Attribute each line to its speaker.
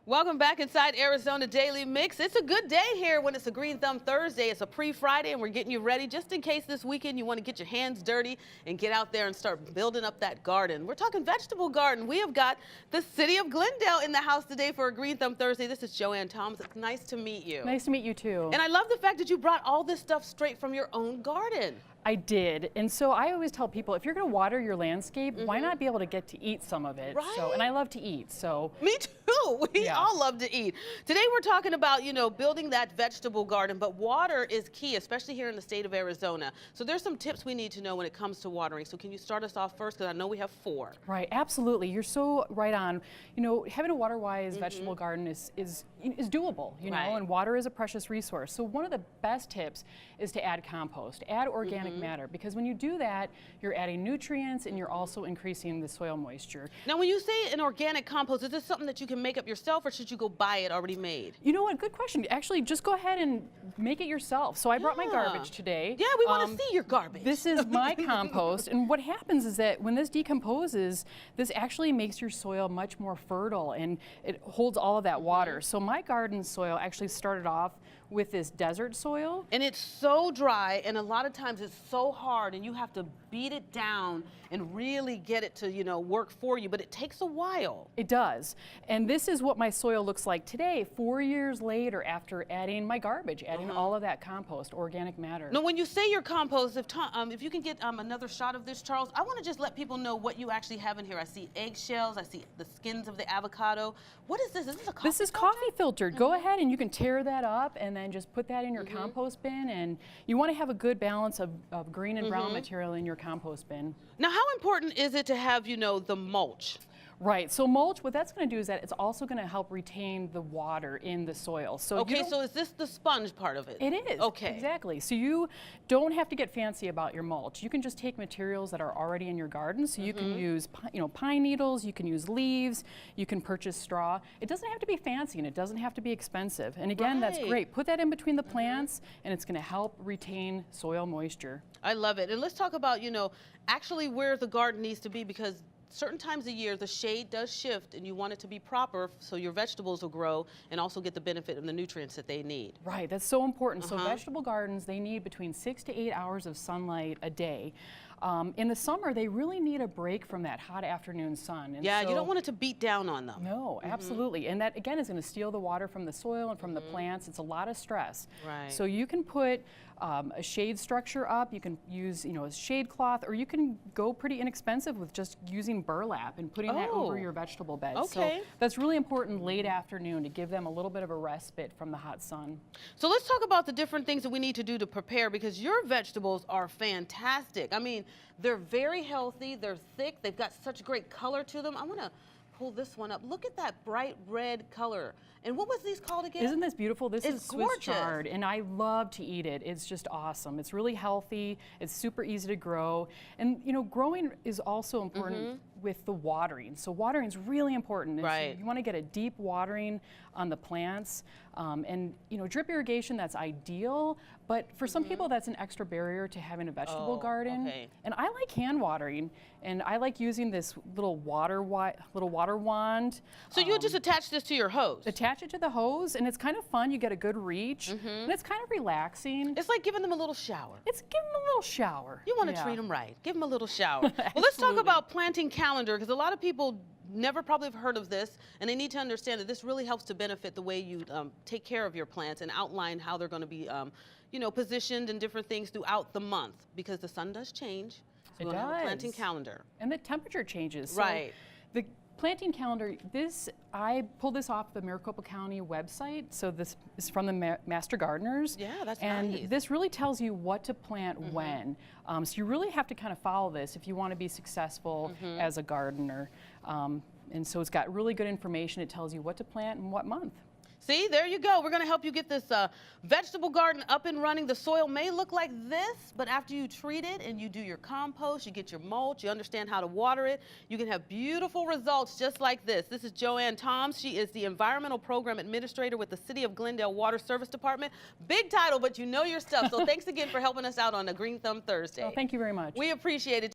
Speaker 1: Welcome back inside Arizona Daily Mix. It's a good day here when it's a Green Thumb Thursday. It's a pre-Friday and we're getting you ready just in case this weekend you want to get your hands dirty and get out there and start building up that garden. We're talking vegetable garden. We have got the City of Glendale in the house today for a Green Thumb Thursday. This is Joanne Thomas. It's nice to meet you.
Speaker 2: Nice to meet you too.
Speaker 1: And I love the fact that you brought all this stuff straight from your own garden.
Speaker 2: I did. And so I always tell people, if you're going to water your landscape, why not be able to get to eat some of it?
Speaker 1: Right.
Speaker 2: And I love to eat. So
Speaker 1: me too. We all love to eat. Today we're talking about, building that vegetable garden, but water is key, especially here in the state of Arizona. So there's some tips we need to know when it comes to watering. So can you start us off first? Because I know we have 4.
Speaker 2: Right, absolutely. You're so right on. Having a water-wise vegetable garden is doable, and water is a precious resource. So one of the best tips is to add compost, add organic matter, because when you do that, you're adding nutrients and you're also increasing the soil moisture.
Speaker 1: Now, when you say an organic compost, is this something that you can make up yourself or should you go buy it already made?
Speaker 2: You know what, good question. Actually, just go ahead and make it yourself. So I brought my garbage today.
Speaker 1: Yeah, we want to see your garbage.
Speaker 2: This is my compost, and what happens is that when this decomposes, this actually makes your soil much more fertile and it holds all of that water. So my garden soil actually started off with this desert soil.
Speaker 1: And it's so dry, and a lot of times it's so hard, and you have to beat it down and really get it to, work for you, but it takes a while.
Speaker 2: It does. And this is what my soil looks like today, 4 years later after adding my garbage, adding all of that compost, organic matter.
Speaker 1: Now, when you say your compost, if you can get another shot of this, Charles, I want to just let people know what you actually have in here. I see eggshells, I see the skins of the avocado. What is this? Is this a coffee
Speaker 2: This is
Speaker 1: filter?
Speaker 2: coffee filtered. Go ahead and you can tear that up and then just put that in your compost bin, and you want to have a good balance of green and brown material in your compost bin.
Speaker 1: Now, how important is it to have, the mulch?
Speaker 2: Right, so mulch, what that's going to do is that it's also going to help retain the water in the soil. So
Speaker 1: okay, so is this the sponge part of it?
Speaker 2: It is. Okay. Exactly. So you don't have to get fancy about your mulch. You can just take materials that are already in your garden. So you can use, pine needles, you can use leaves, you can purchase straw. It doesn't have to be fancy and it doesn't have to be expensive. And again, that's great. Put that in between the plants and it's going to help retain soil moisture.
Speaker 1: I love it. And let's talk about, actually where the garden needs to be, because certain times of year, the shade does shift and you want it to be proper so your vegetables will grow and also get the benefit of the nutrients that they need.
Speaker 2: Right, that's so important. So vegetable gardens, they need between 6 to 8 hours of sunlight a day. In the summer, they really need a break from that hot afternoon sun. And
Speaker 1: yeah, so, you don't want it to beat down on them.
Speaker 2: No, absolutely. And that, again, is going to steal the water from the soil and from the plants. It's a lot of stress.
Speaker 1: Right.
Speaker 2: So you can put a shade structure up. You can use, a shade cloth, or you can go pretty inexpensive with just using burlap and putting that over your vegetable beds.
Speaker 1: Okay.
Speaker 2: So that's really important late afternoon to give them a little bit of a respite from the hot sun.
Speaker 1: So let's talk about the different things that we need to do to prepare, because your vegetables are fantastic. I mean, they're very healthy, they're thick, they've got such great color to them. I want to pull this one up. Look at that bright red color. And what was these called again?
Speaker 2: Isn't this beautiful? This is Swiss
Speaker 1: gorgeous.
Speaker 2: chard, and I love to eat it. It's just awesome. It's really healthy. It's super easy to grow. And growing is also important with the watering. So watering is really important.
Speaker 1: Right.
Speaker 2: You want to get a deep watering on the plants. And drip irrigation, that's ideal, but for some people that's an extra barrier to having a vegetable garden.
Speaker 1: Okay.
Speaker 2: And I like hand watering, and I like using this little water wand.
Speaker 1: So you just attach this to your hose?
Speaker 2: Attach it to the hose, and it's kind of fun. You get a good reach, and it's kind of relaxing.
Speaker 1: It's like giving them a little shower.
Speaker 2: It's giving them a little shower.
Speaker 1: You want to treat them right. Give them a little shower. Well, let's talk about planting calendar, because a lot of people never probably have heard of this, and they need to understand that this really helps to benefit the way you take care of your plants and outline how they're going to be positioned and different things throughout the month, because the sun does change. So
Speaker 2: It does.
Speaker 1: Have a planting calendar.
Speaker 2: And the temperature changes. So
Speaker 1: right.
Speaker 2: The planting calendar, I pulled this off the Maricopa County website. So this is from the Master Gardeners.
Speaker 1: Yeah, that's
Speaker 2: and
Speaker 1: nice.
Speaker 2: This really tells you what to plant when. So you really have to kind of follow this if you want to be successful as a gardener. And so it's got really good information. It tells you what to plant and what month.
Speaker 1: See, there you go. We're going to help you get this vegetable garden up and running. The soil may look like this, but after you treat it and you do your compost, you get your mulch, you understand how to water it, you can have beautiful results just like this. This is Joanne Thomas. She is the Environmental Program Administrator with the City of Glendale Water Service Department. Big title, but you know your stuff. So thanks again for helping us out on a Green Thumb Thursday.
Speaker 2: Well, thank you very much.
Speaker 1: We appreciate it.